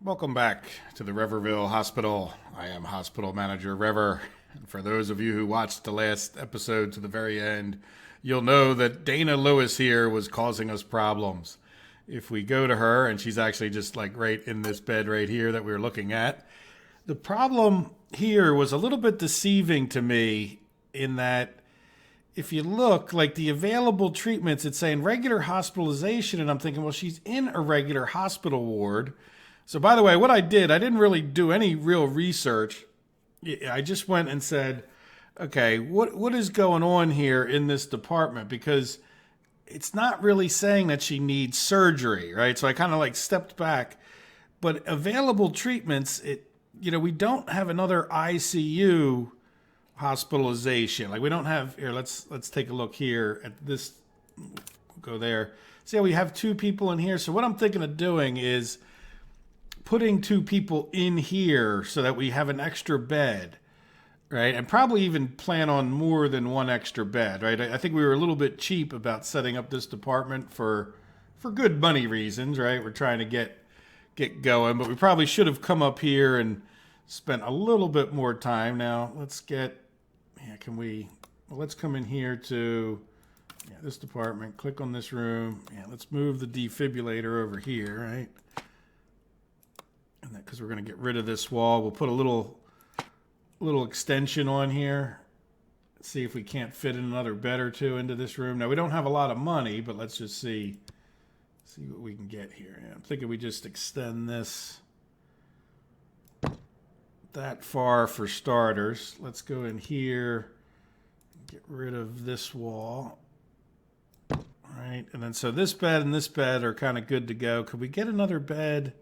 Welcome back to the Reverville Hospital. I am Hospital Manager Rever. And for those of you who watched the last episode to the very end, you'll know that Dana Lewis here was causing us problems. If we go to her, and she's actually just like right in this bed right here that we were looking at, the problem here was a little bit deceiving to me in that if you look, like the available treatments, it's saying regular hospitalization, and I'm thinking, well, she's in a regular hospital ward. So by the way, what I didn't really do any real research. I just went and said, okay, what is going on here in this department? Because it's not really saying that she needs surgery, right? So I kind of like stepped back. But available treatments, we don't have another ICU hospitalization. Like we don't have here. Let's take a look here at this. We'll go there. See how we have two people in here. So what I'm thinking of doing is putting two people in here so that we have an extra bed, right? And probably even plan on more than one extra bed, right? I think we were a little bit cheap about setting up this department for good money reasons, right? We're trying to get going, but we probably should have come up here and spent a little bit more time. Now let's let's come in here to this department, click on this room. Let's move the defibrillator over here, right? And because we're going to get rid of this wall, we'll put a little extension on here. See if we can't fit another bed or two into this room. Now we don't have a lot of money, but let's just see what we can get here. I'm thinking we just extend this that far for starters. Let's go in here, get rid of this wall. All right, and then so this bed and this bed are kind of good to go. Could we get another bed?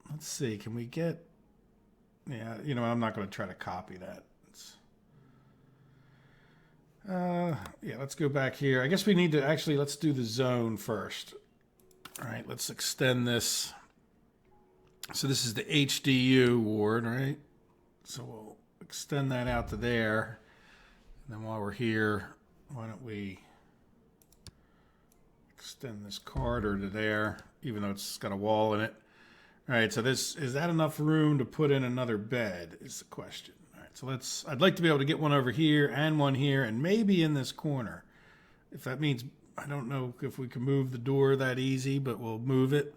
Let's see, can we get, I'm not going to try to copy that. Let's go back here. I guess we need to let's do the zone first. All right, let's extend this. So this is the HDU ward, right? So we'll extend that out to there. And then while we're here, why don't we extend this corridor to there, even though it's got a wall in it. All right, so is that enough room to put in another bed is the question. All right, so I'd like to be able to get one over here and one here and maybe in this corner. If that means, I don't know if we can move the door that easy, but we'll move it.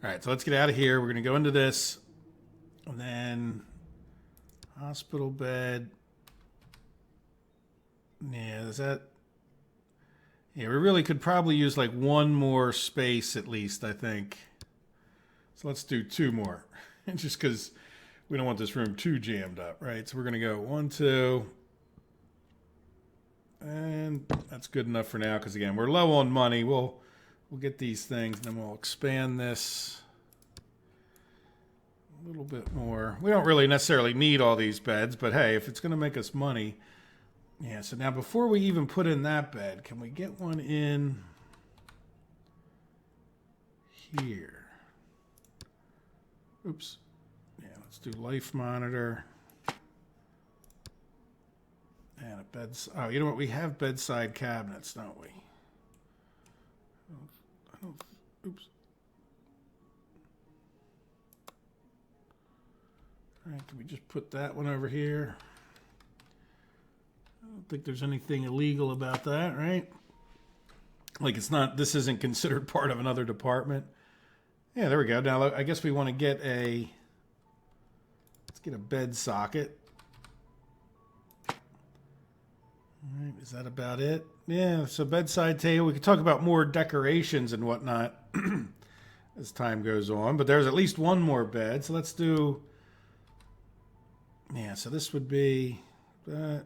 All right, so let's get out of here. We're going to go into this and then hospital bed. We really could probably use like one more space at least, I think. So let's do two more, just because we don't want this room too jammed up, right? So we're going to go 1, 2, and that's good enough for now because, again, we're low on money. We'll get these things, and then we'll expand this a little bit more. We don't really necessarily need all these beds, but, hey, if it's going to make us money. Yeah, so now before we even put in that bed, can we get one in here? Oops. Yeah, let's do life monitor. And a bed. Oh, you know what? We have bedside cabinets, don't we? Oops. All right, can we just put that one over here? I don't think there's anything illegal about that, right? Like this isn't considered part of another department. Yeah, there we go. Now, I guess we want to let's get a bed socket. All right, is that about it? Yeah, so bedside table. We could talk about more decorations and whatnot as time goes on, but there's at least one more bed. So let's do, so this would be that.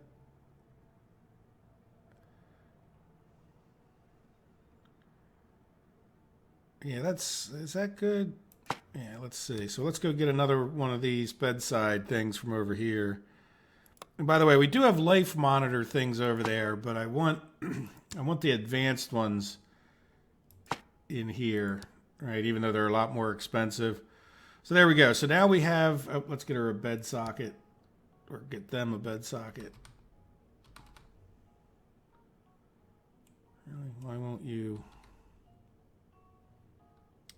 Yeah, is that good? Yeah, let's see. So let's go get another one of these bedside things from over here. And by the way, we do have life monitor things over there, but I want the advanced ones in here, right? Even though they're a lot more expensive. So there we go. So now we have, let's get her a bed socket, or get them a bed socket. Really? Why won't you?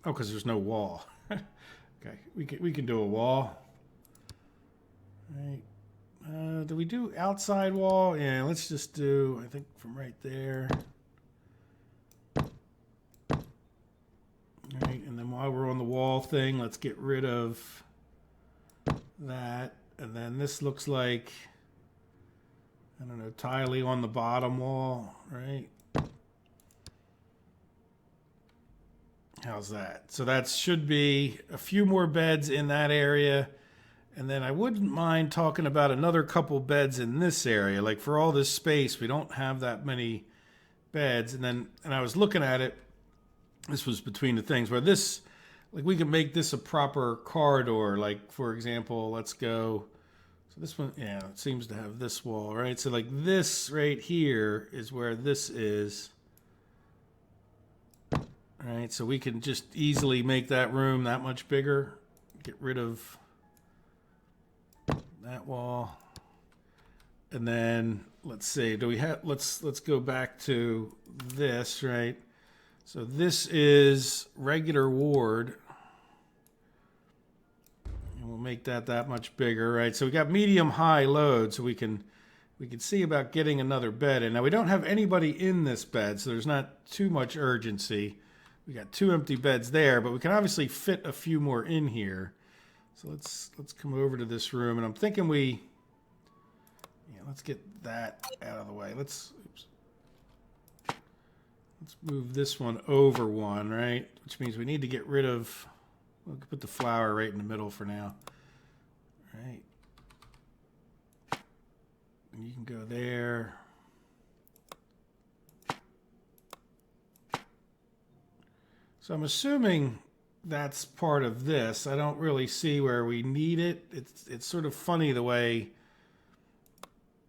Oh, because there's no wall. Okay, we can do a wall. Right. Do we do outside wall? Yeah, let's just do, I think, from right there. All right, and then while we're on the wall thing, let's get rid of that. And then this looks like, I don't know, tiling on the bottom wall, right? How's that? So that should be a few more beds in that area. And then I wouldn't mind talking about another couple beds in this area. Like for all this space, we don't have that many beds. And I was looking at it. This was between the things where this, like we can make this a proper corridor. Like for example, let's go. So this one, yeah, it seems to have this wall, right? So like this right here is where this is. All right, so we can just easily make that room that much bigger. Get rid of that wall. And then let's see, do we have, let's go back to this, right? So this is regular ward. And we'll make that much bigger, right? So we got medium high load, so we can see about getting another bed in. Now we don't have anybody in this bed, so there's not too much urgency. We got 2 empty beds there, but we can obviously fit a few more in here. So let's come over to this room, and I'm thinking let's get that out of the way. Let's move this one over one, right? Which means we need to get rid of, we'll put the flower right in the middle for now. Right. And you can go there. So I'm assuming that's part of this. I don't really see where we need it. It's sort of funny the way,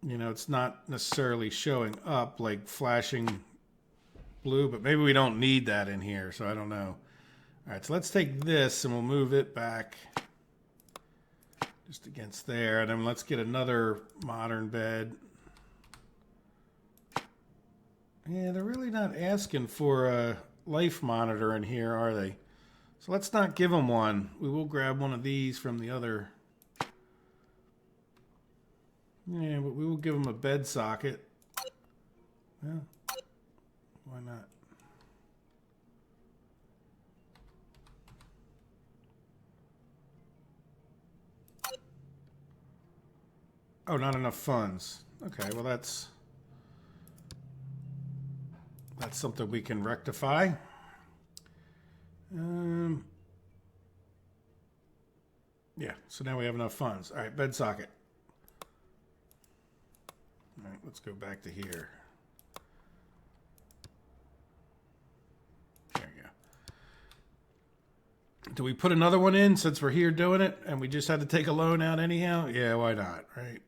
it's not necessarily showing up like flashing blue, but maybe we don't need that in here, so I don't know. All right, so let's take this and we'll move it back just against there, and then let's get another modern bed. Yeah, they're really not asking for a life monitor in here, are they? So let's not give them one. We will grab one of these from the other. Yeah, but we will give them a bed socket. Yeah, why not? Oh, not enough funds. Okay, well that's something we can rectify. Yeah, so now we have enough funds. All right, bed socket. All right, let's go back to here. There you go. Do we put another one in since we're here doing it and we just had to take a loan out anyhow? Yeah, why not, right?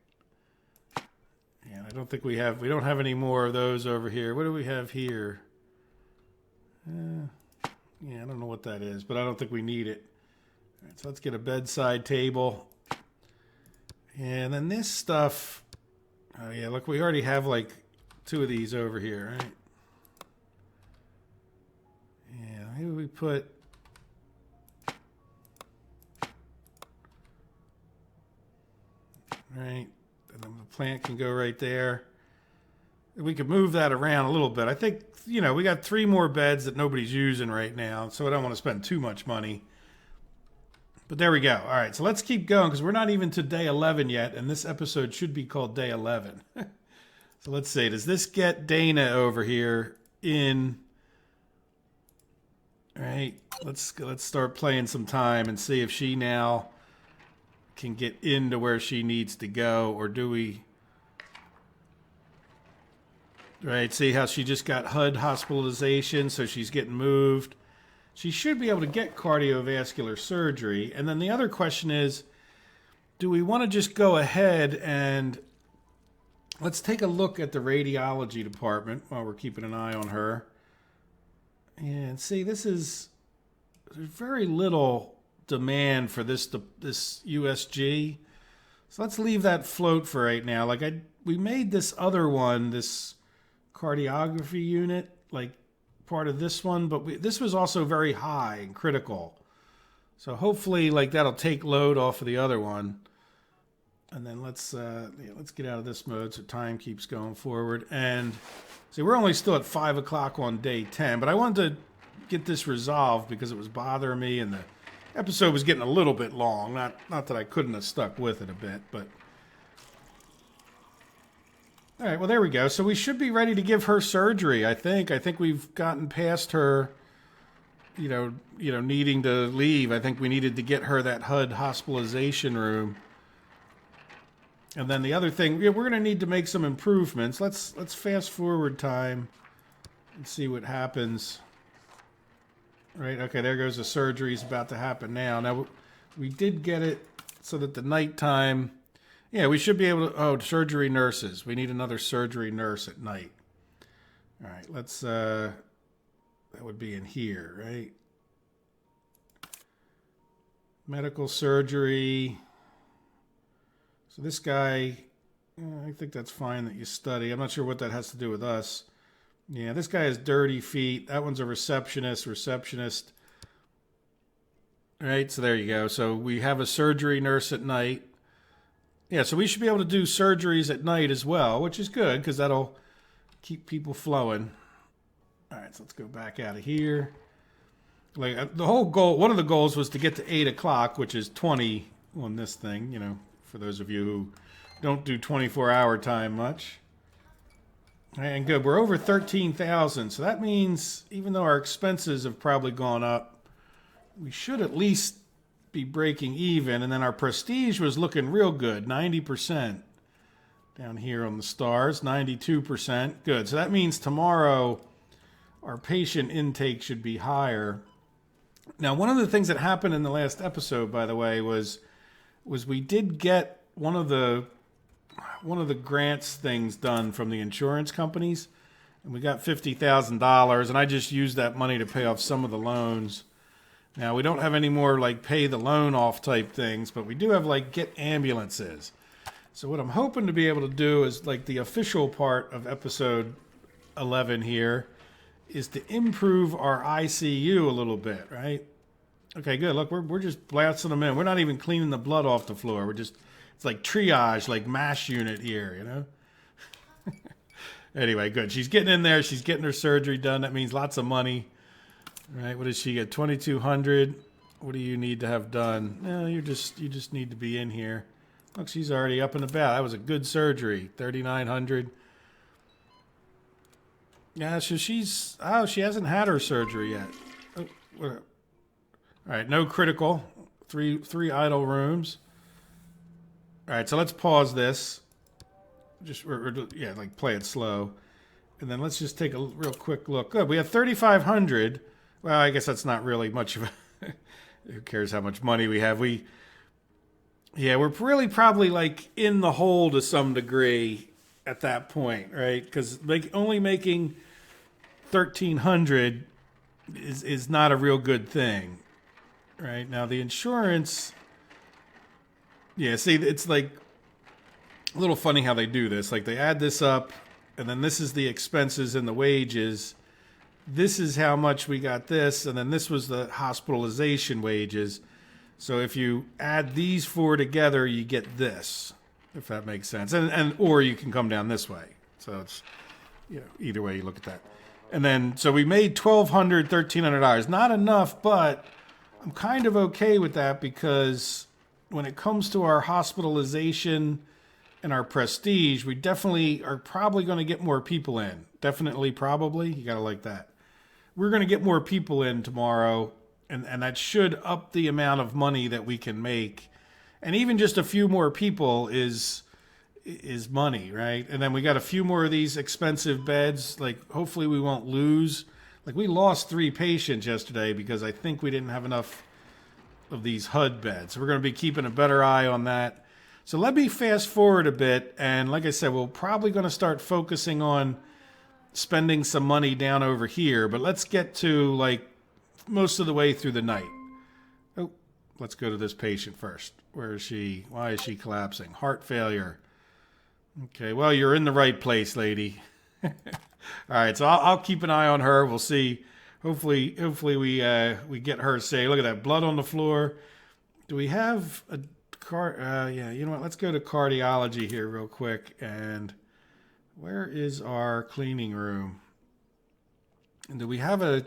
Yeah, I don't think we don't have any more of those over here. What do we have here? Yeah, I don't know what that is, but I don't think we need it. All right, so let's get a bedside table. And then this stuff, oh yeah, look, we already have like 2 of these over here, right? Yeah, maybe we put, right, and then the plant can go right there. We could move that around a little bit. I think, we got 3 more beds that nobody's using right now, so I don't want to spend too much money. But there we go. All right, so let's keep going because we're not even to day 11 yet, and this episode should be called day 11. So let's see. Does this get Dana over here in? All right, let's start playing some time and see if she now can get into where she needs to go, or do we? Right, see how she just got HUD hospitalization, so she's getting moved. She should be able to get cardiovascular surgery. And then the other question is, do we want to just go ahead and let's take a look at the radiology department while we're keeping an eye on her. And see, there's very little demand for this USG. So let's leave that float for right now. We made this other one, this cardiography unit, like part of this one, but this was also very high and critical. So hopefully, like, that'll take load off of the other one. And then let's get out of this mode so time keeps going forward. And see, we're only still at 5 o'clock on day 10, but I wanted to get this resolved because it was bothering me, and the episode was getting a little bit long. Not that I couldn't have stuck with it a bit, but all right. Well, there we go. So we should be ready to give her surgery. I think we've gotten past her. Needing to leave. I think we needed to get her that HUD hospitalization room. And then the other thing, we're going to need to make some improvements. Let's fast forward time and see what happens. Right, okay, there goes the surgery is about to happen now. Now, we did get it so that the nighttime, we should be able to, surgery nurses. We need another surgery nurse at night. All right, let's, that would be in here, right? Medical surgery. So this guy, I think that's fine that you study. I'm not sure what that has to do with us. Yeah, this guy has dirty feet. That one's a receptionist. All right, so there you go. So we have a surgery nurse at night. Yeah, so we should be able to do surgeries at night as well, which is good because that'll keep people flowing. All right, so let's go back out of here. Like the whole goal, one of the goals was to get to 8 o'clock, which is 20 on this thing, for those of you who don't do 24-hour time much. And good, we're over 13,000. So that means even though our expenses have probably gone up, we should at least be breaking even. And then our prestige was looking real good, 90%. Down here on the stars, 92%. Good. So that means tomorrow our patient intake should be higher. Now, one of the things that happened in the last episode, by the way, was we did get one of the grants things done from the insurance companies, and we got $50,000, and I just used that money to pay off some of the loans. Now, we don't have any more like pay the loan off type things, but we do have like get ambulances. So what I'm hoping to be able to do is like the official part of episode 11 here is to improve our ICU a little bit, right? Okay, good. Look, we're just blasting them in. We're not even cleaning the blood off the floor. It's like triage, like MASH unit here, Anyway, good. She's getting in there. She's getting her surgery done. That means lots of money. All right, what does she get? 2,200. What do you need to have done? No, you just need to be in here. Look, she's already up and about. That was a good surgery. 3,900. Yeah, so she hasn't had her surgery yet. All right, no critical. Three idle rooms. All right, so let's pause this. Play it slow. And then let's just take a real quick look. Good, we have 3,500. Well, I guess that's not really much of a... Who cares how much money we have? We're really probably like in the hole to some degree at that point, right? Because only making 1,300 is not a real good thing, right? Now the insurance, see, it's like a little funny how they do this. Like they add this up, and then this is the expenses and the wages. This is how much we got this, and then this was the hospitalization wages. So if you add these four together, you get this, if that makes sense. Or you can come down this way. So it's, either way you look at that. And then, so we made $1,200, $1,300. Not enough, but I'm kind of okay with that because when it comes to our hospitalization and our prestige, we definitely are probably going to get more people in. Definitely, probably. You got to like that. We're going to get more people in tomorrow, and that should up the amount of money that we can make. And even just a few more people is money, right? And then we got a few more of these expensive beds. Like, hopefully we won't lose. Like, we lost 3 patients yesterday because I think we didn't have enough of these HUD beds. So we're going to be keeping a better eye on that. So let me fast forward a bit. And like I said, we're probably going to start focusing on spending some money down over here. But let's get to, like, most of the way through the night. Oh, let's go to this patient first. Where is she? Why is she collapsing? Heart failure. Okay, well, you're in the right place, lady. All right, so I'll keep an eye on her. We'll see. hopefully we get her safe. Look at that blood on the floor. Do we have a car? Yeah, you know what? Let's go to cardiology here real quick. And where is our cleaning room? And do we have a?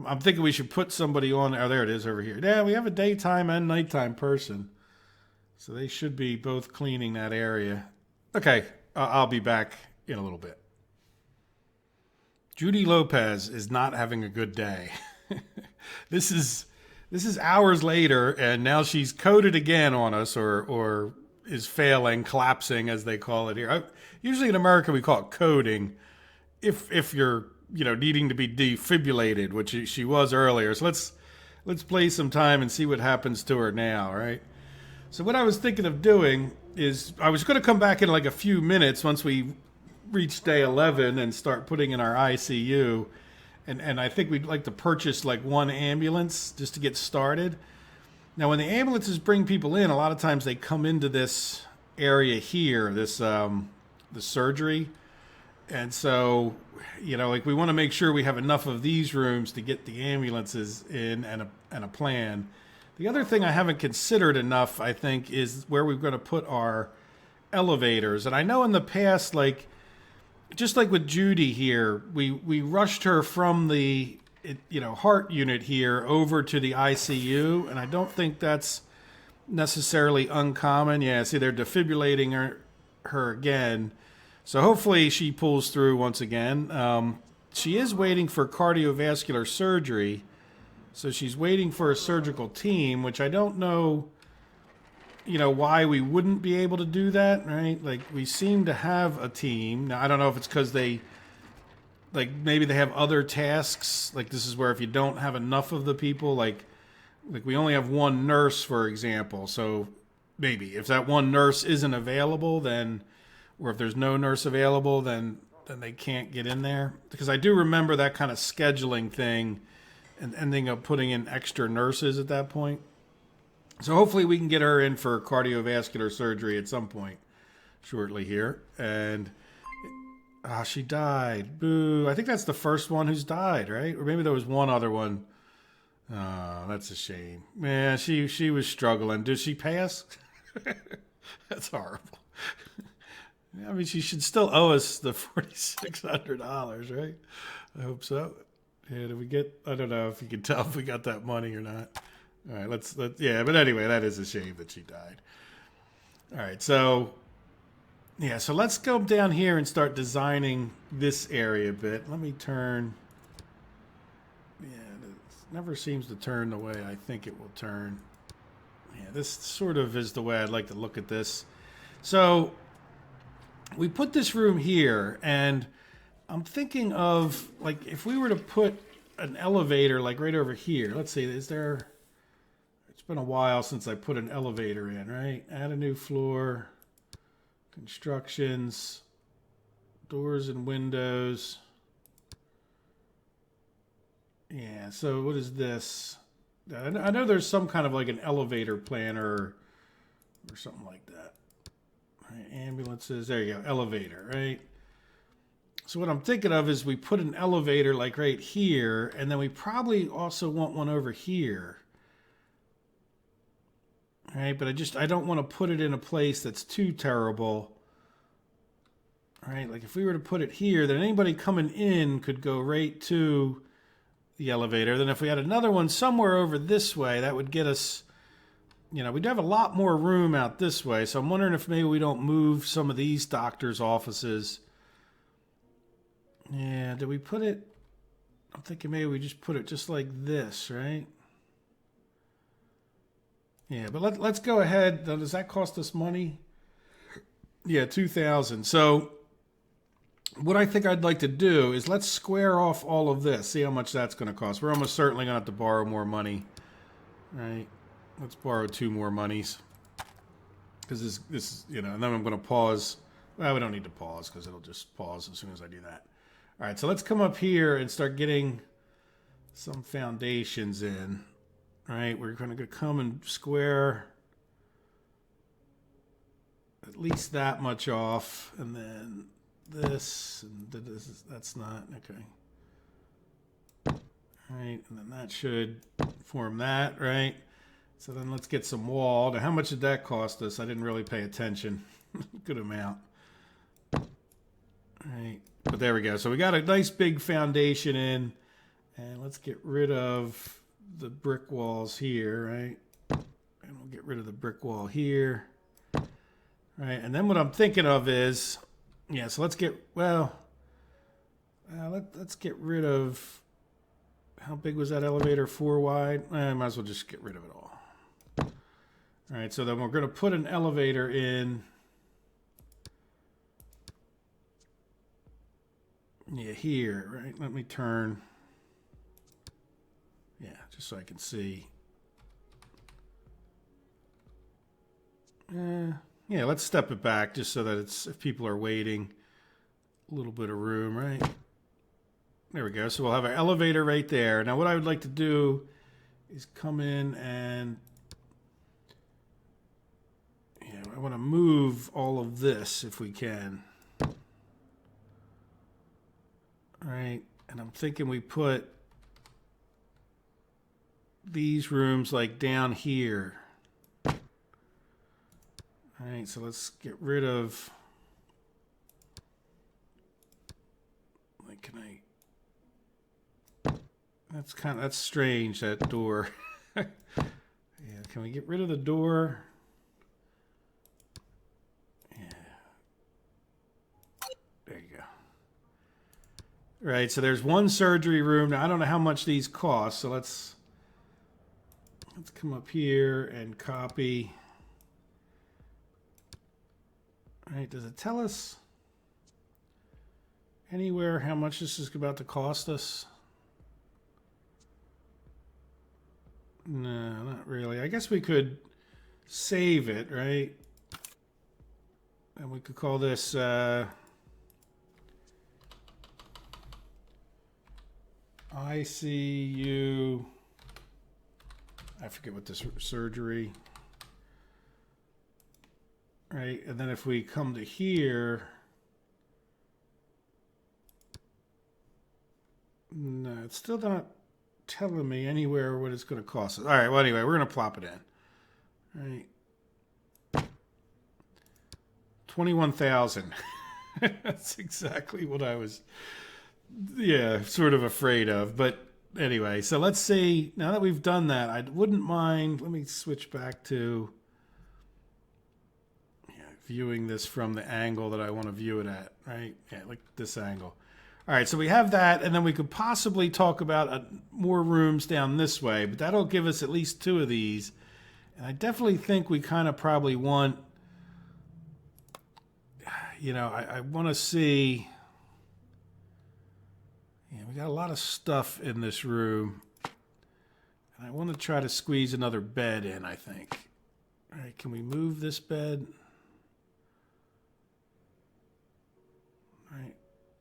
I'm thinking we should put somebody on. Oh, there it is over here. Yeah, we have a daytime and nighttime person. So they should be both cleaning that area. Okay, I'll be back in a little bit. Judy Lopez is not having a good day. This is hours later, and now she's coded again on us, or is failing, collapsing as they call it here. Usually in America we call it coding. If you're needing to be defibrillated, which she was earlier. So let's play some time and see what happens to her now, right? So what I was thinking of doing is I was going to come back in like a few minutes once we reach day 11 and start putting in our ICU. And I think we'd like to purchase like one ambulance just to get started. Now, when the ambulances bring people in, a lot of times they come into this area here, this the surgery. And so, like we want to make sure we have enough of these rooms to get the ambulances in and a plan. The other thing I haven't considered enough, I think, is where we're going to put our elevators. And I know in the past, just like with Judy here, we rushed her from the heart unit here over to the ICU, and I don't think that's necessarily uncommon. Yeah, see, they're defibrillating her again. So hopefully she pulls through once again. She is waiting for cardiovascular surgery. So she's waiting for a surgical team, which I don't know, why we wouldn't be able to do that, right? Like, we seem to have a team. Now, I don't know if it's because maybe they have other tasks. Like, this is where if you don't have enough of the people, like we only have one nurse, for example. So maybe if that one nurse isn't available, or if there's no nurse available, then they can't get in there. Because I do remember that kind of scheduling thing and ending up putting in extra nurses at that point. So hopefully we can get her in for cardiovascular surgery at some point shortly here. And she died. Boo. I think that's the first one who's died, right? Or maybe there was one other one. Oh, that's a shame. Man, she was struggling. Did she pass? That's horrible. I mean, she should still owe us the $4,600, right? I hope so. Yeah, did we get? I don't know if you can tell if we got that money or not. All right, let's. Yeah, but anyway, that is a shame that she died. All right, so let's go down here and start designing this area a bit. Let me turn. Yeah, it never seems to turn the way I think it will turn. Yeah, this sort of is the way I'd like to look at this. So we put this room here, and I'm thinking of, if we were to put an elevator, right over here. Let's see, it's been a while since I put an elevator in, right? Add a new floor, constructions, doors and windows. Yeah, so what is this? I know there's some kind of an elevator planner or something like that. Right, ambulances, there you go, elevator, right? So what I'm thinking of is we put an elevator right here, and then we probably also want one over here. All right, but I don't want to put it in a place that's too terrible. All right, if we were to put it here, then anybody coming in could go right to the elevator. Then if we had another one somewhere over this way, that would get us, we'd have a lot more room out this way. So I'm wondering if maybe we don't move some of these doctors' offices. Yeah, did we put it? I'm thinking maybe we just put it just like this, right? Yeah, but let's go ahead. Does that cost us money? Yeah, $2,000. So what I think I'd like to do is let's square off all of this. See how much that's going to cost. We're almost certainly going to have to borrow more money, right? Let's borrow 2 more monies. Because this, and then I'm going to pause. Well, we don't need to pause because it'll just pause as soon as I do that. All right, so let's come up here and start getting some foundations in. All right, we're going to come and square at least that much off, and then this, and that's not, okay. right? And then that should form that, right? So then let's get some wall. Now, how much did that cost us? I didn't really pay attention. Good amount. All right, but there we go. So we got a nice big foundation in, and let's get rid of the brick walls here, right? And we'll get rid of the brick wall here, right? And then what I'm thinking of is, yeah, so let's get, well, let's get rid of, how big was that elevator? 4 wide? Might as well just get rid of it all. All right, so then we're going to put an elevator in. Yeah, here, right? Let me turn. Yeah, just so I can see. Yeah, let's step it back just so that it's, if people are waiting, a little bit of room, right? There we go. So we'll have an elevator right there. Now what I would like to do is come in and, yeah, I want to move all of this if we can. All right, and I'm thinking we put these rooms like down here. All right, so let's get rid of, like, can I, that's strange, that door. Yeah, can we get rid of the door? Yeah. There you go. Right, so there's one surgery room. Now, I don't know how much these cost, so let's come up here and copy. All right, does it tell us anywhere how much this is about to cost us? No, not really. I guess we could save it, right? And we could call this ICU, I forget what this surgery, right? And then if we come to here, no, it's still not telling me anywhere what it's going to cost us. All right, well, anyway, we're going to plop it in. All right. 21,000. That's exactly what I was, yeah, sort of afraid of. But anyway, so let's see. Now that we've done that, I wouldn't mind. Let me switch back to viewing this from the angle that I want to view it at, right? Yeah, like this angle. All right, so we have that, and then we could possibly talk about more rooms down this way, but that'll give us at least 2 of these. And I definitely think we kind of probably want, you know, I want to see, yeah, we got a lot of stuff in this room. And I want to try to squeeze another bed in, I think. All right, can we move this bed? All right,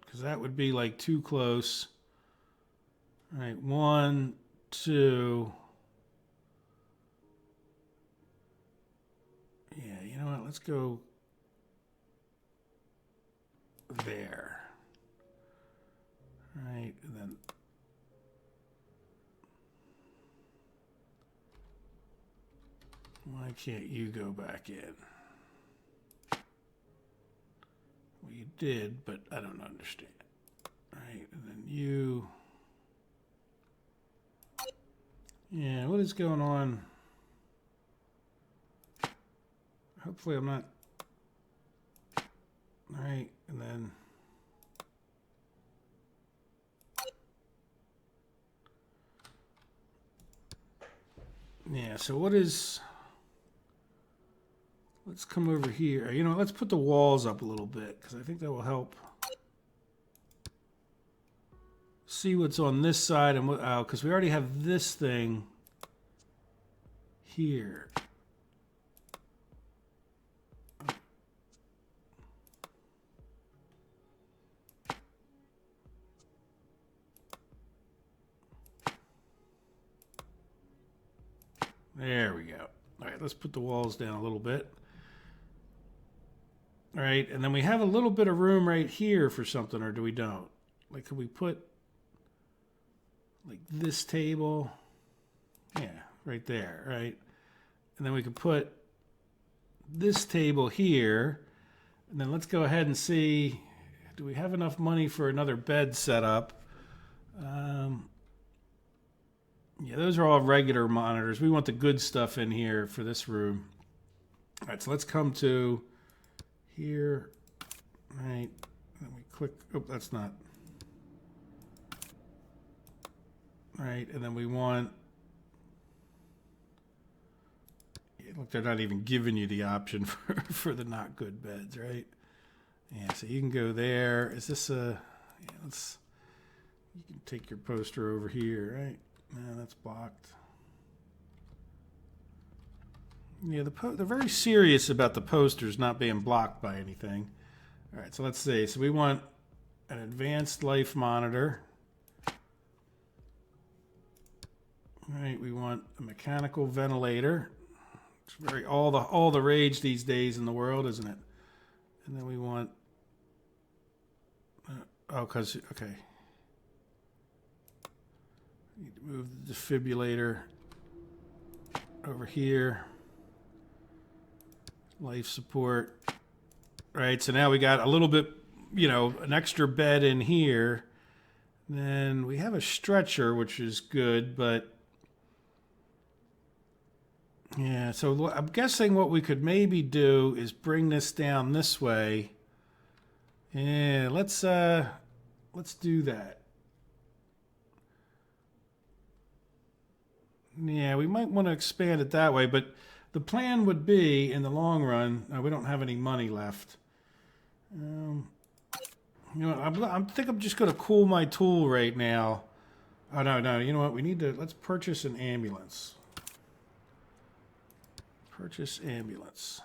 because that would be like too close. All right, 1, 2. Yeah, you know what? Let's go there. All right, and then why can't you go back in? Well, you did, but I don't understand. All right, and then you. Yeah, what is going on? Hopefully I'm not. All right, and then. Yeah, so what is. Let's come over here. You know, let's put the walls up a little bit because I think that will help see what's on this side and what, because we already have this thing here. There we go. All right, let's put the walls down a little bit. All right, and then we have a little bit of room right here for something, or do we don't? Like, could we put like this table. Yeah, right there, right? And then we could put this table here. And then let's go ahead and see, do we have enough money for another bed setup? Yeah, those are all regular monitors. We want the good stuff in here for this room. All right, so let's come to here, right? And we click, oh, that's not. All right, and then we want, yeah, look, they're not even giving you the option for the not good beds, right? Yeah, so you can go there. Is this a, yeah, let's, you can take your poster over here, right? No, that's blocked. Yeah, they're very serious about the posters not being blocked by anything. All right, so let's see. So we want an advanced life monitor. All right, we want a mechanical ventilator. It's very all the rage these days in the world, isn't it? And then we want okay. Need to move the defibrillator over here. Life support. All right, so now we got a little bit, an extra bed in here. Then we have a stretcher, which is good, but yeah, so I'm guessing what we could maybe do is bring this down this way. Yeah, let's do that. Yeah, we might want to expand it that way, but the plan would be, in the long run, we don't have any money left. I think I'm just going to cool my tool right now. Oh, no, you know what? Let's purchase an ambulance. Purchase ambulance.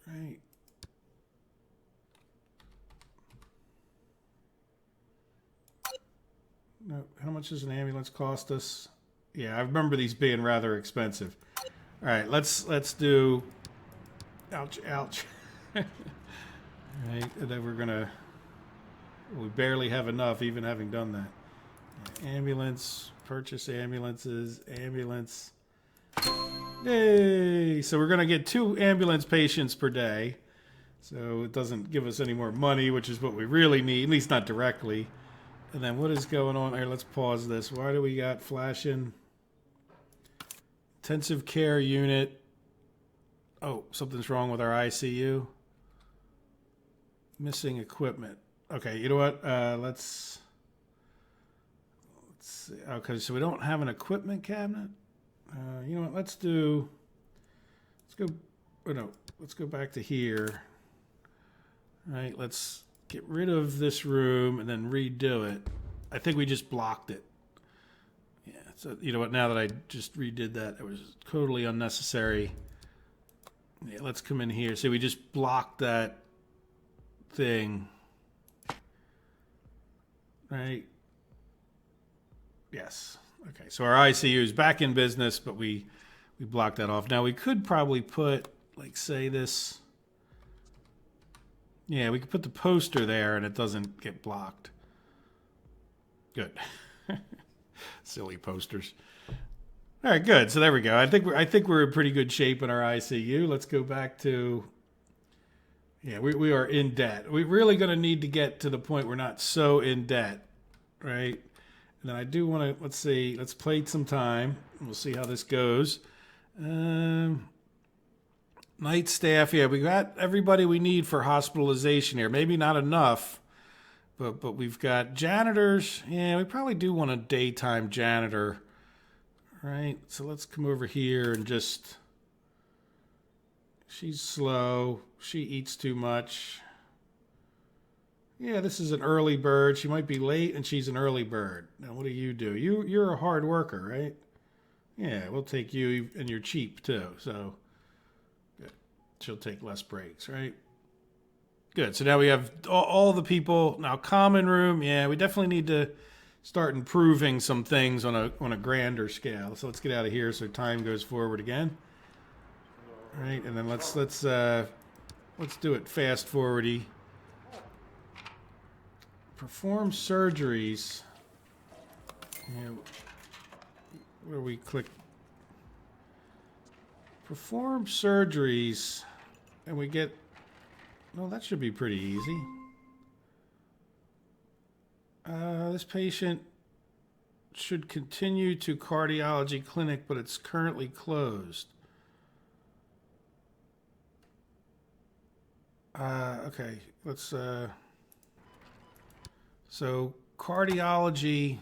Right. No, how much does an ambulance cost us? Yeah, I remember these being rather expensive. All right, let's do. Ouch! Right, and then we barely have enough, even having done that. Ambulance, purchase ambulances, ambulance. Yay! So we're gonna get 2 ambulance patients per day. So it doesn't give us any more money, which is what we really need, at least not directly. And then what is going on here? Let's pause this. Why do we got flashing? Intensive care unit. Oh, something's wrong with our ICU. Missing equipment. Okay, you know what? Let's see. Okay, so we don't have an equipment cabinet. You know what? Let's go back to here. All right, let's get rid of this room and then redo it. I think we just blocked it. Yeah, so you know what? Now that I just redid that, it was totally unnecessary. Yeah, let's come in here. See, we just blocked that thing. Right? Yes. Okay, so our ICU is back in business, but we blocked that off. Now we could probably put, like, say this. Yeah, we could put the poster there and it doesn't get blocked. Good. Silly posters. All right, good. So there we go. I think we're in pretty good shape in our ICU. Let's go back to. Yeah, we are in debt. We're really going to need to get to the point we're not so in debt, right? And then I do want to, let's play some time. We'll see how this goes. Night staff, yeah, we got everybody we need for hospitalization here. Maybe not enough, but we've got janitors. Yeah, we probably do want a daytime janitor, right? So let's come over here and just. She's slow. She eats too much. Yeah, this is an early bird. She might be late, and she's an early bird. Now, what do? You're a hard worker, right? Yeah, we'll take you, and you're cheap too. So. She'll take less breaks, right? Good. So now we have all the people. Now, common room. Yeah, we definitely need to start improving some things on a grander scale. So let's get out of here so time goes forward again. All right, and then let's do it fast forwardy. perform surgeries. Yeah, where we click perform surgeries, and we get. No, that should be pretty easy. This patient should continue to cardiology clinic, but it's currently closed. Okay, let's. So cardiology.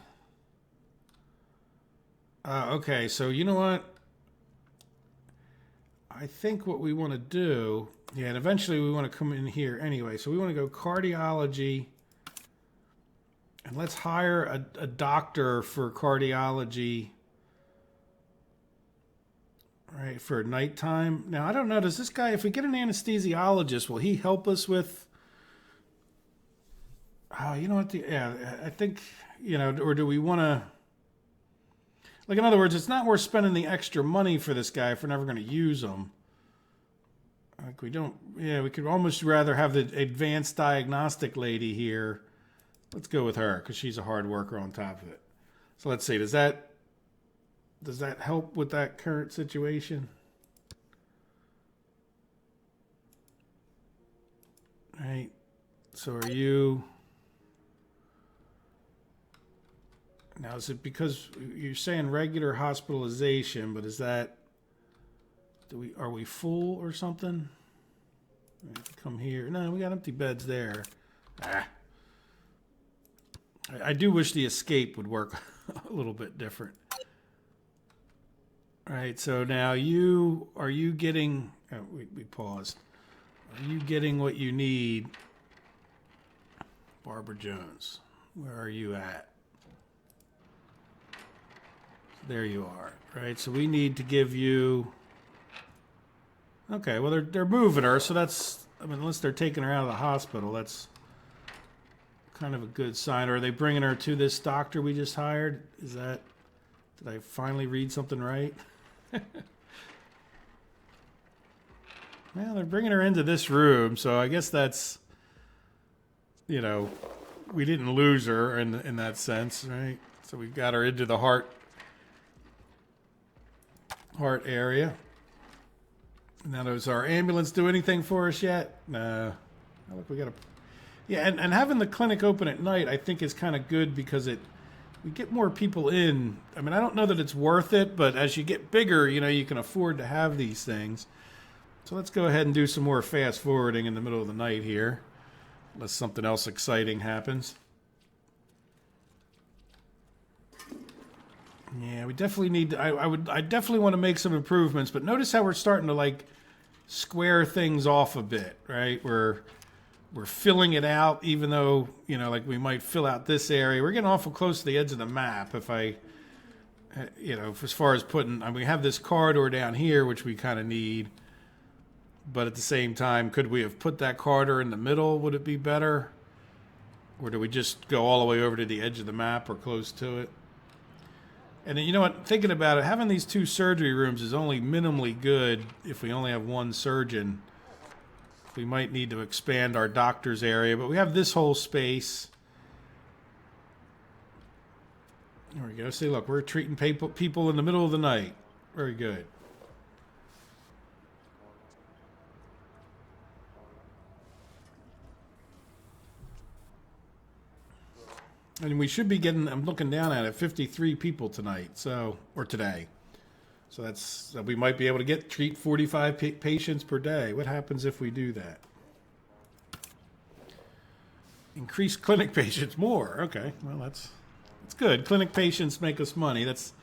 Okay, so you know what? I think what we want to do, yeah, and eventually we want to come in here anyway. So we want to go cardiology, and let's hire a doctor for cardiology, right, for nighttime. Now, I don't know, does this guy, if we get an anesthesiologist, will he help us with, oh, you know what, yeah, I think, you know, or do we want to, like, in other words, it's not worth spending the extra money for this guy if we're never going to use him. Like, we don't, yeah, we could almost rather have the advanced diagnostic lady here. Let's go with her because she's a hard worker on top of it. So let's see, does that help with that current situation? All right. So are you... Now, is it because you're saying regular hospitalization, but is that, are we full or something? Come here. No, we got empty beds there. I do wish the escape would work a little bit different. All right, so now are you getting, oh, we paused. Are you getting what you need? Barbara Jones, where are you at? There you are, right? So we need to give you... Okay, well, they're moving her, so that's... I mean, unless they're taking her out of the hospital, that's kind of a good sign. Or are they bringing her to this doctor we just hired? Is that... Did I finally read something right? Well, they're bringing her into this room, so I guess that's... You know, we didn't lose her in that sense, right? So we've got her into the heart area. Now, does our ambulance do anything for us yet? No. Oh, look, we got a... Yeah, and having the clinic open at night, I think, is kind of good because we get more people in. I mean, I don't know that it's worth it, but as you get bigger, you know, you can afford to have these things. So let's go ahead and do some more fast forwarding in the middle of the night here, unless something else exciting happens. Yeah, we definitely need to, I definitely want to make some improvements, but notice how we're starting to like square things off a bit, right? We're filling it out, even though, you know, like we might fill out this area. We're getting awful close to the edge of the map. If I, you know, as far as putting, we have this corridor down here, which we kind of need, but at the same time, could we have put that corridor in the middle? Would it be better? Or do we just go all the way over to the edge of the map or close to it? And then, you know what, thinking about it, having these two surgery rooms is only minimally good if we only have one surgeon. We might need to expand our doctor's area, but we have this whole space. There we go. See, look, we're treating people in the middle of the night. Very good. And we should be getting, I'm looking down at it, 53 people tonight, so, or today. So that's, we might be able to treat 45 patients per day. What happens if we do that? Increase clinic patients more. Okay, well, that's good. Clinic patients make us money. That's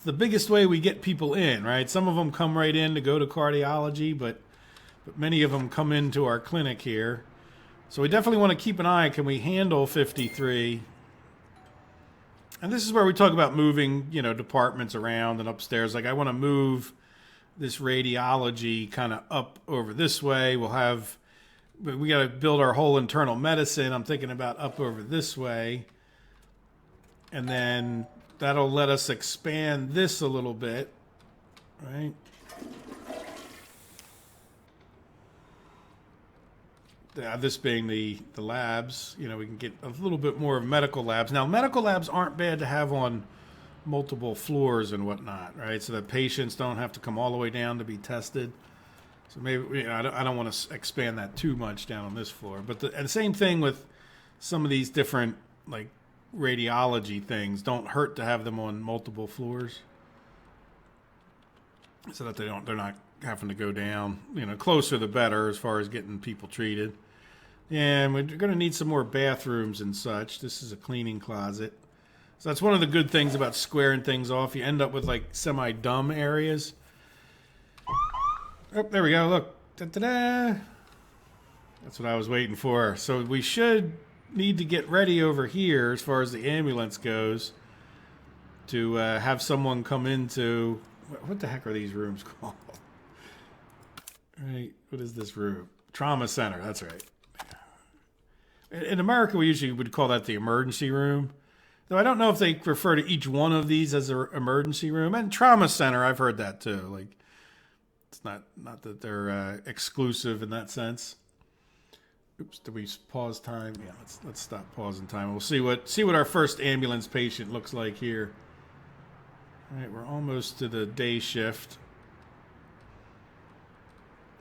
the biggest way we get people in, right? Some of them come right in to go to cardiology, but many of them come into our clinic here. So we definitely want to keep an eye. Can we handle 53? And this is where we talk about moving, you know, departments around and upstairs. Like, I want to move this radiology kind of up over this way. We got to build our whole internal medicine. I'm thinking about up over this way. And then that'll let us expand this a little bit, right? this being the labs, you know, we can get a little bit more of medical labs. Now, medical labs aren't bad to have on multiple floors and whatnot, right? So that patients don't have to come all the way down to be tested. So maybe, you know, I don't want to expand that too much down on this floor. But and the same thing with some of these different, like, radiology things. Don't hurt to have them on multiple floors, so that they're not having to go down. You know, closer the better as far as getting people treated. And we're going to need some more bathrooms and such. This is a cleaning closet. So that's one of the good things about squaring things off. You end up with like semi-dumb areas. Oh, there we go. Look. Da-da-da. That's what I was waiting for. So we should need to get ready over here as far as the ambulance goes to have someone come into... What the heck are these rooms called? Right. What is this room? Trauma center. That's right. In America, we usually would call that the emergency room. Though I don't know if they refer to each one of these as an emergency room. And trauma center, I've heard that too. Like, it's not that they're exclusive in that sense. Oops, did we pause time? Yeah, let's stop pausing time. We'll see what our first ambulance patient looks like here. All right, we're almost to the day shift.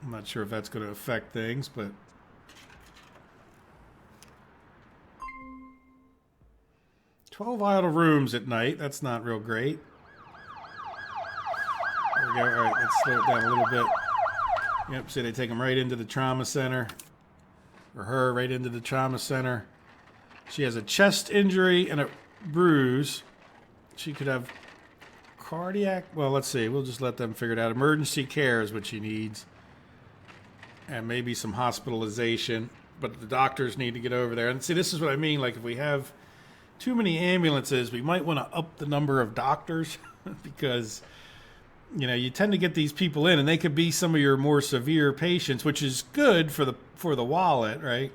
I'm not sure if that's going to affect things, but... "12 idle rooms at night." That's not real great. There we go. All right, let's slow it down a little bit. Yep, see, they take them right into the trauma center. Or her right into the trauma center. She has a chest injury and a bruise. She could have cardiac... Well, let's see. We'll just let them figure it out. Emergency care is what she needs. And maybe some hospitalization. But the doctors need to get over there. And see, this is what I mean. Like, if we have too many ambulances, we might want to up the number of doctors because, you know, you tend to get these people in and they could be some of your more severe patients, which is good for the wallet, right?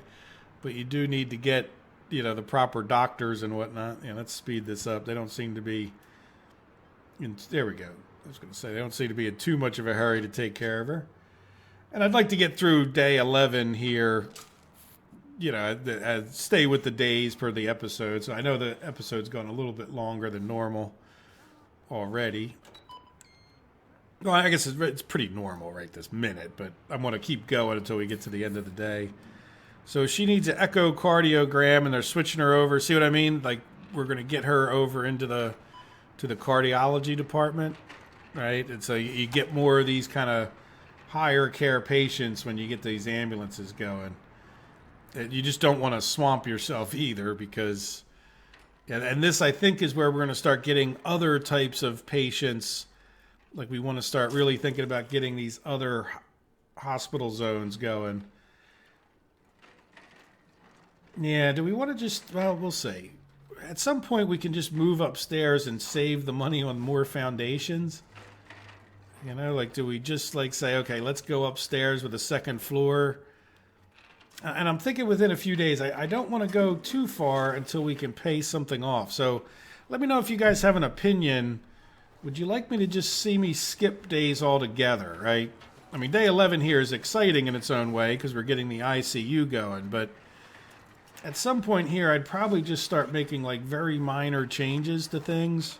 But you do need to get, you know, the proper doctors and whatnot. Yeah, let's speed this up. They don't seem to be there we go. I was going to say, they don't seem to be in too much of a hurry to take care of her. And I'd like to get through day 11 here. You know, stay with the days per the episode. So I know the episode's gone a little bit longer than normal already. Well, I guess it's pretty normal right this minute, but I'm going to keep going until we get to the end of the day. So she needs an echocardiogram, and they're switching her over. See what I mean? Like, we're going to get her over into the cardiology department, right? And so you get more of these kind of higher care patients when you get these ambulances going. You just don't want to swamp yourself either because, and this I think is where we're going to start getting other types of patients. Like we want to start really thinking about getting these other hospital zones going. Yeah, do we want to just, well, we'll see. At some point we can just move upstairs and save the money on more foundations. You know, like do we just like say, okay, let's go upstairs with a second floor. And I'm thinking within a few days, I don't want to go too far until we can pay something off. So let me know if you guys have an opinion. Would you like me to just see me skip days altogether, right? I mean, day 11 here is exciting in its own way because we're getting the ICU going. But at some point here, I'd probably just start making like very minor changes to things.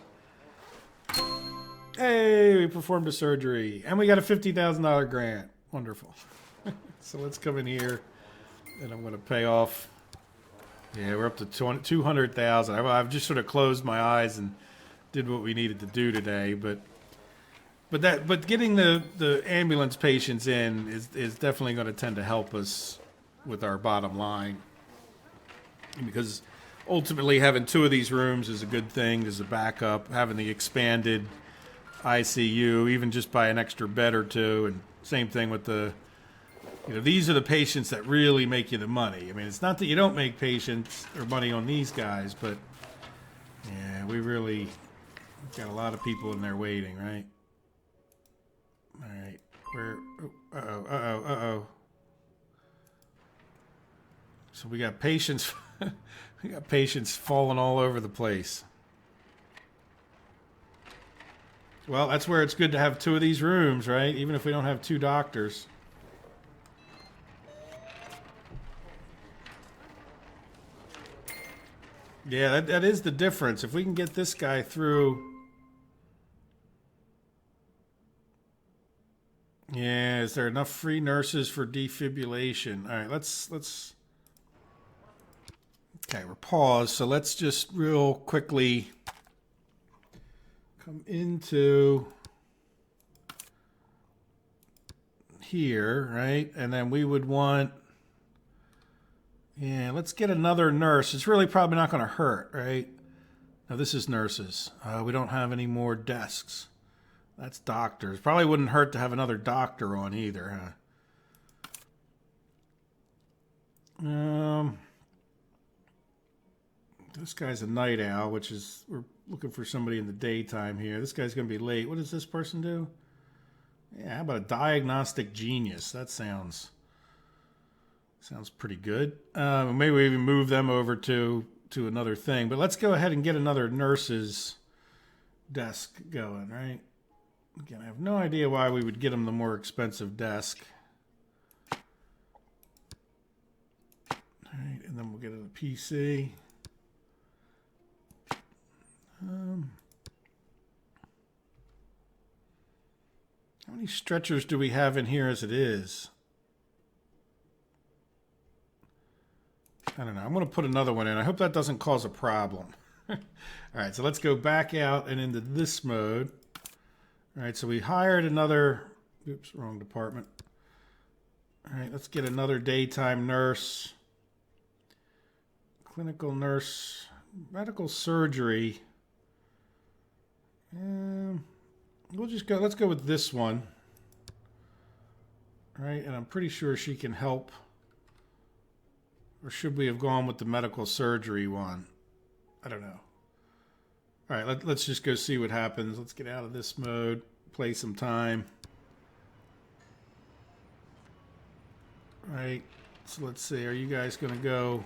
Hey, we performed a surgery. And we got a $50,000 grant. Wonderful. So let's come in here. And I'm going to pay off. Yeah, we're up to 200,000. I've just sort of closed my eyes and did what we needed to do today. But getting the ambulance patients in is definitely going to tend to help us with our bottom line. Because ultimately having two of these rooms is a good thing. As a backup, having the expanded ICU, even just by an extra bed or two, and same thing with the. You know, these are the patients that really make you the money. I mean, it's not that you don't make patients or money on these guys, but yeah, we really got a lot of people in there waiting, right? All right, uh-oh. So we got patients, we got patients falling all over the place. Well, that's where it's good to have two of these rooms, right? Even if we don't have two doctors. Yeah, that is the difference. If we can get this guy through. Yeah, is there enough free nurses for defibrillation? All right, let's. Okay, we're paused. So let's just real quickly come into here, right? And then we would want. Yeah, let's get another nurse. It's really probably not going to hurt, right? Now this is nurses. We don't have any more desks. That's doctors. Probably wouldn't hurt to have another doctor on either, huh? This guy's a night owl, which is, we're looking for somebody in the daytime here. This guy's going to be late. What does this person do? Yeah, how about a diagnostic genius? That sounds pretty good. Maybe we even move them over to another thing. But let's go ahead and get another nurse's desk going, right? Again, I have no idea why we would get them the more expensive desk. All right, and then we'll get a PC. How many stretchers do we have in here as it is? I don't know. I'm going to put another one in. I hope that doesn't cause a problem. All right, so let's go back out and into this mode. All right, so we hired another, oops, wrong department. All right, let's get another daytime nurse. Clinical nurse, medical surgery. We'll just go, let's go with this one. All right, and I'm pretty sure she can help. Or should we have gone with the medical surgery one? I don't know. All right, let's just go see what happens. Let's get out of this mode, play some time. All right, so let's see. Are you guys going to go?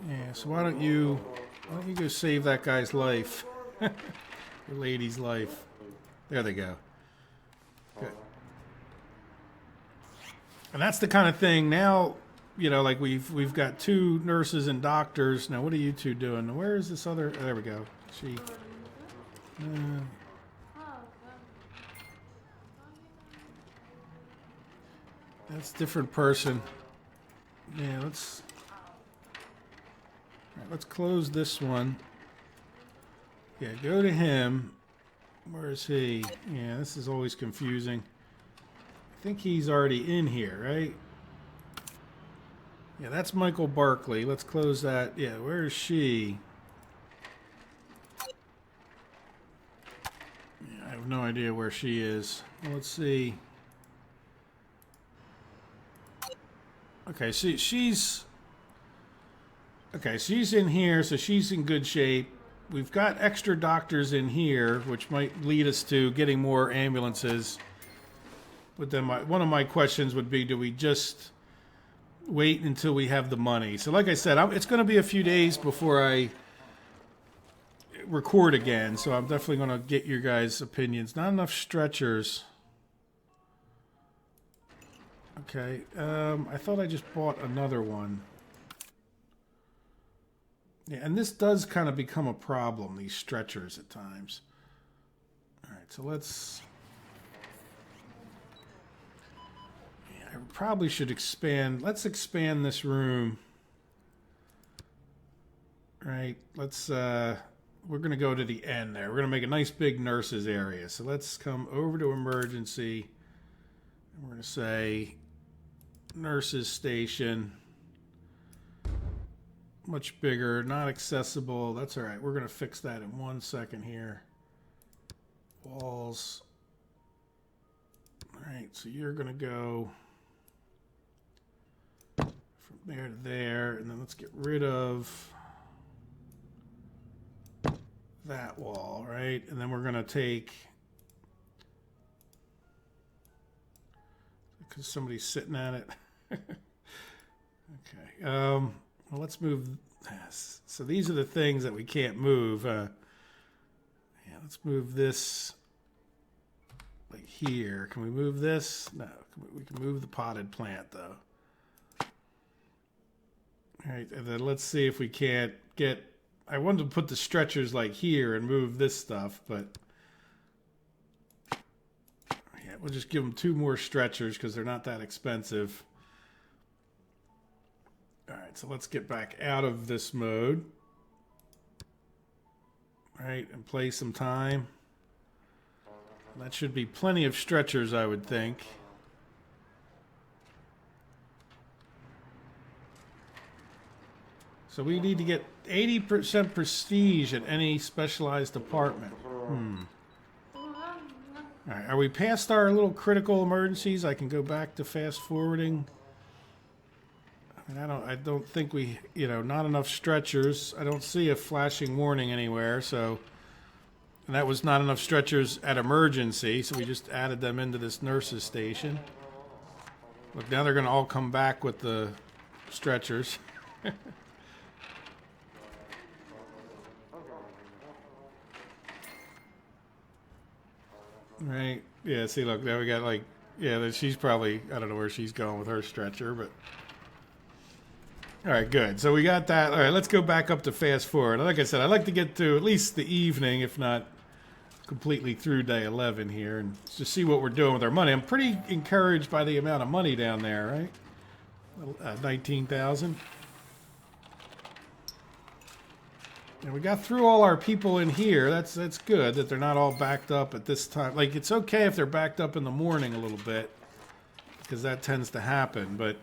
Yeah, so why don't you go save that guy's life? Your lady's life. There they go. Good. And that's the kind of thing now, you know, like we've got two nurses and doctors. Now, what are you two doing? Where is this other? There we go. She. That's a different person. Yeah, let's close this one. Yeah, go to him. Where is he? Yeah, this is always confusing. I think he's already in here, right? Yeah, that's Michael Barkley. Let's close that. Yeah, where is she? Yeah, I have no idea where she is. Well, let's see. Okay, she's in here, so she's in good shape. We've got extra doctors in here, which might lead us to getting more ambulances. But then one of my questions would be, do we just wait until we have the money? So like I said, it's going to be a few days before I record again, so I'm definitely going to get your guys' opinions. Not enough stretchers. Okay, I thought I just bought another one. Yeah, and this does kind of become a problem, these stretchers at times. All right, so let's... Yeah, I probably should expand... Let's expand this room. All right, let's... We're going to go to the end there. We're going to make a nice big nurses area. So let's come over to emergency. And we're going to say... Nurses station, much bigger, not accessible. That's all right. We're going to fix that in 1 second here. Walls. All right, so you're going to go from there to there, and then let's get rid of that wall, right? And then we're going to take, because somebody's sitting at it. Okay. Well, let's move. So these are the things that we can't move. Yeah, let's move this like here. Can we move this? No. We can move the potted plant though. All right, and then let's see if we can't get... I wanted to put the stretchers like here and move this stuff, but... yeah, we'll just give them 2 more stretchers because they're not that expensive. All right, so let's get back out of this mode. All right, and play some time. That should be plenty of stretchers, I would think. So we need to get 80% prestige at any specialized department. All right, are we past our little critical emergencies? I can go back to fast forwarding. I mean, I don't think we, not enough stretchers. I don't see a flashing warning anywhere, so... and that was not enough stretchers at emergency, so we just added them into this nurse's station. Look, now they're going to all come back with the stretchers. Right. Yeah, see, look, now we got like... yeah, she's probably... I don't know where she's going with her stretcher, but... all right, good. So we got that. All right, let's go back up to fast forward. Like I said, I'd like to get to at least the evening, if not completely through day 11 here, and just see what we're doing with our money. I'm pretty encouraged by the amount of money down there, right? 19,000. And we got through all our people in here. That's good that they're not all backed up at this time. Like, it's okay if they're backed up in the morning a little bit, because that tends to happen, but...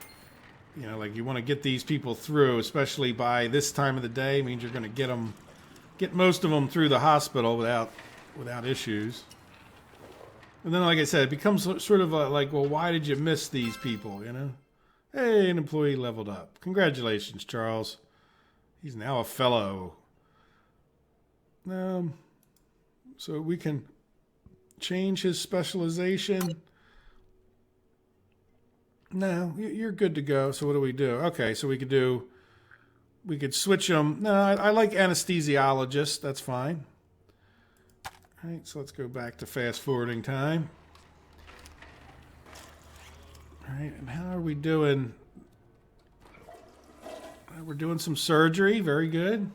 like you want to get these people through, especially by this time of the day. Means you're going to get most of them through the hospital without issues. And then, like I said, it becomes sort of like, well, why did you miss these people? Hey, an employee leveled up. Congratulations, Charles. He's now a fellow. So we can change his specialization. No, you're good to go. So what do we do? Okay, so we could switch them. No, I like anesthesiologist. That's fine. All right, so let's go back to fast forwarding time. All right, and how are we doing? We're doing some surgery. Very good.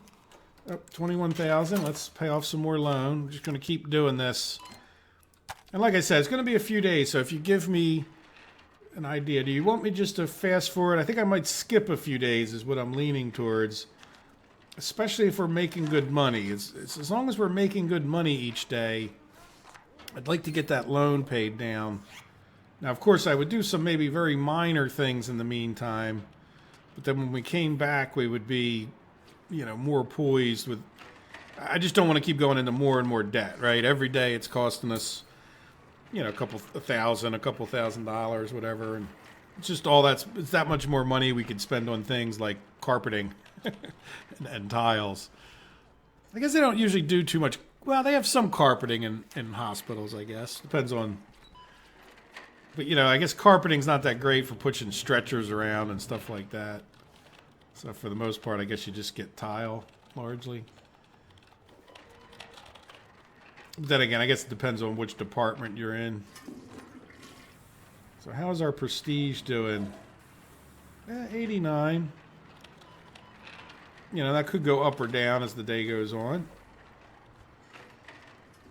Oh, 21,000. Let's pay off some more loan. We're just going to keep doing this. And like I said, it's going to be a few days. So if you give me an idea, do you want me just to fast forward? I think I might skip a few days is what I'm leaning towards, especially if we're making good money. It's as long as we're making good money each day, I'd like to get that loan paid down. Now, of course, I would do some maybe very minor things in the meantime, but then when we came back, we would be, more poised with... I just don't want to keep going into more and more debt, right? Every day it's costing us, a couple $1,000, whatever. And it's just it's that much more money we could spend on things like carpeting and tiles. I guess they don't usually do too much. Well, they have some carpeting in hospitals, I guess. Depends on... but, I guess carpeting's not that great for pushing stretchers around and stuff like that. So for the most part, I guess you just get tile, largely. But then again, I guess it depends on which department you're in. So how's our prestige doing? 89. That could go up or down as the day goes on.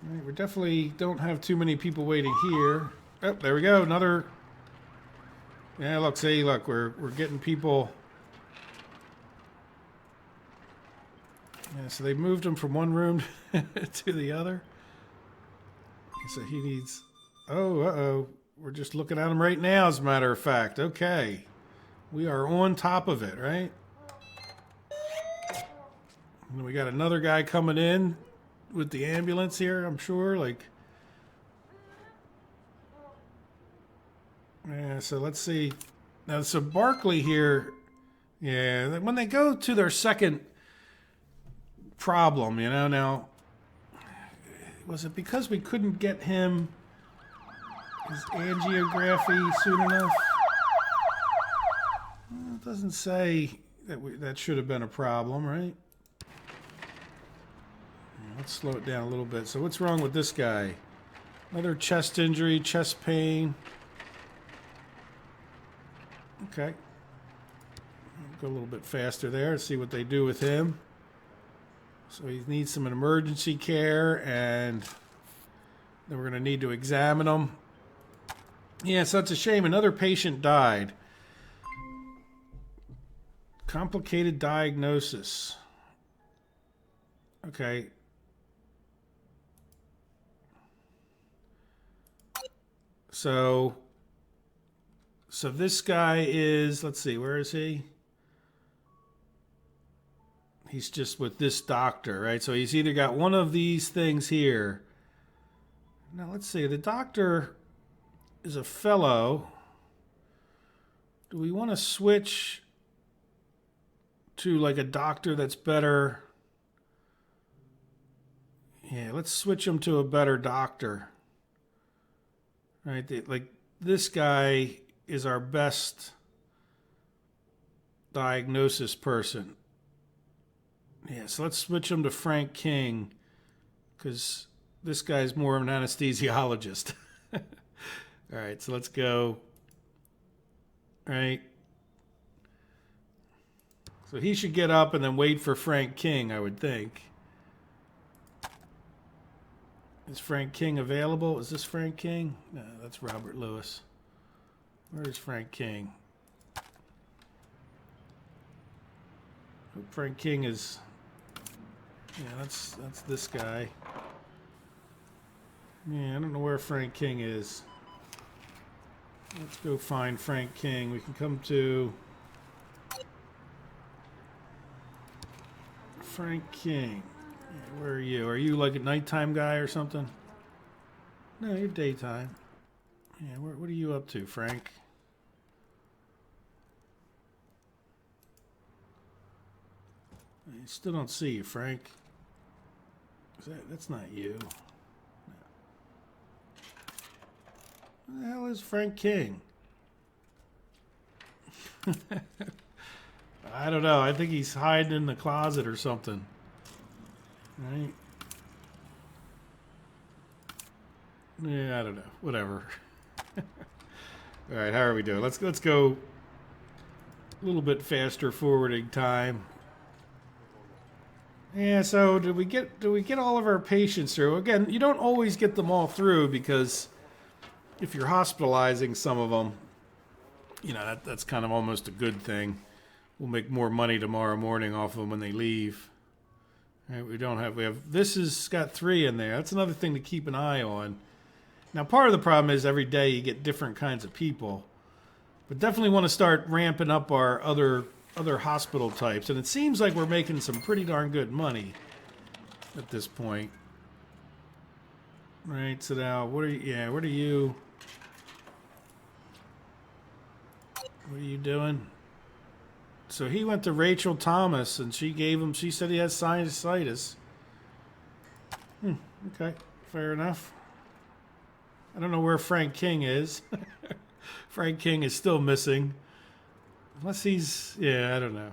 All right, we definitely don't have too many people waiting here. Oh, there we go. Another. Yeah, look, we're getting people. Yeah, so they moved him from one room to the other. So he needs... oh, uh-oh. We're just looking at him right now, as a matter of fact. Okay. We are on top of it, right? And we got another guy coming in with the ambulance here, I'm sure. Yeah, so let's see. Now, so Barkley here... yeah, when they go to their second problem, now... was it because we couldn't get him his angiography soon enough? Well, it doesn't say that should have been a problem, right? Let's slow it down a little bit. So what's wrong with this guy? Another chest injury, chest pain. Okay. go a little bit faster there and see what they do with him. So he needs some emergency care, and then we're going to need to examine him. Yeah, so it's a shame. Another patient died. Complicated diagnosis. Okay. So this guy is, let's see, where is he? He's just with this doctor, right? So he's either got one of these things here. Now, let's see. The doctor is a fellow. Do we want to switch to like a doctor that's better? Yeah, let's switch him to a better doctor. Right? Like this guy is our best diagnosis person. Yeah, so let's switch him to Frank King, because this guy's more of an anesthesiologist. All right, so let's go. All right. So he should get up and then wait for Frank King, I would think. Is Frank King available? Is this Frank King? No, that's Robert Lewis. Where is Frank King? Frank King is... Yeah, that's this guy. Yeah, I don't know where Frank King is. Let's go find Frank King. We can come to Frank King. Yeah, where are you? Are you like a nighttime guy or something? No, you're daytime. Yeah, what are you up to, Frank? I still don't see you, Frank. That's not you. No. Who the hell is Frank King? I don't know. I think he's hiding in the closet or something. Right? Yeah, I don't know. Whatever. All right, how are we doing? Let's go a little bit faster forwarding time. Yeah, so do we get all of our patients through? Again, you don't always get them all through, because if you're hospitalizing some of them, you know, that's kind of almost a good thing. We'll make more money tomorrow morning off of them when they leave. All right, we have this has got 3 in there. That's another thing to keep an eye on. Now, part of the problem is every day you get different kinds of people, but definitely want to start ramping up our other hospital types, and it seems like we're making some pretty darn good money at this point. Right, so now what are you doing? So he went to Rachel Thomas, and she said he has sinusitis. Okay, fair enough. I don't know where Frank King is. Frank King is still missing. Unless he's, I don't know.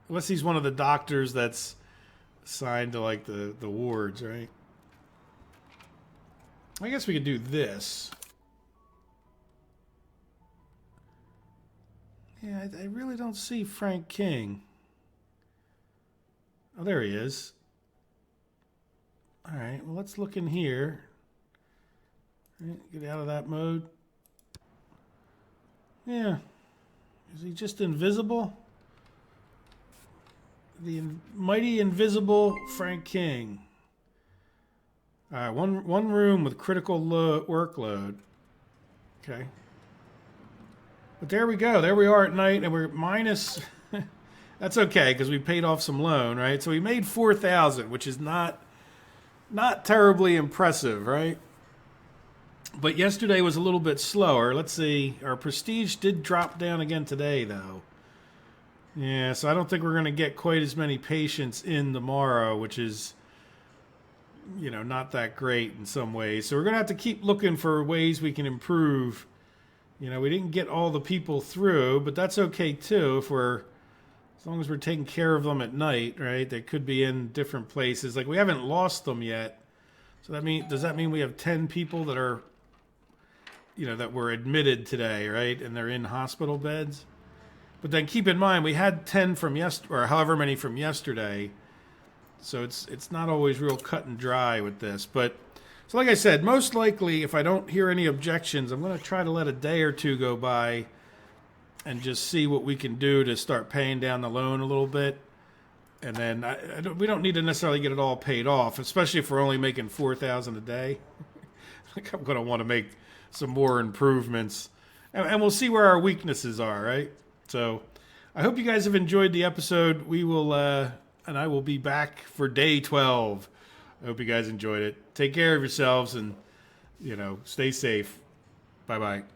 Unless he's one of the doctors that's assigned to like the wards, right? I guess we could do this. Yeah, I really don't see Frank King. Oh, there he is. All right, well, let's look in here. Right, get out of that mode. Yeah. Is he just invisible? The mighty invisible Frank King. All right, one room with critical workload. Okay. But there we go. There we are at night, and we're minus. That's okay, because we paid off some loan, right? So we made $4,000, which is not terribly impressive, right? But yesterday was a little bit slower. Let's see. Our prestige did drop down again today, though. Yeah, so I don't think we're going to get quite as many patients in tomorrow, which is, you know, not that great in some ways. So we're going to have to keep looking for ways we can improve. You know, we didn't get all the people through, but that's okay, too, as long as we're taking care of them at night, right? They could be in different places. Like, we haven't lost them yet. So does that mean we have 10 people that are, you know, that were admitted today, right? And they're in hospital beds. But then keep in mind, we had 10 from or however many from yesterday. So it's not always real cut and dry with this. But so like I said, most likely if I don't hear any objections, I'm going to try to let a day or two go by and just see what we can do to start paying down the loan a little bit. And then we don't need to necessarily get it all paid off, especially if we're only making $4,000 a day. I think I'm going to want to make some more improvements. And we'll see where our weaknesses are, right? So I hope you guys have enjoyed the episode. We will, and I will be back for day 12. I hope you guys enjoyed it. Take care of yourselves and, stay safe. Bye-bye.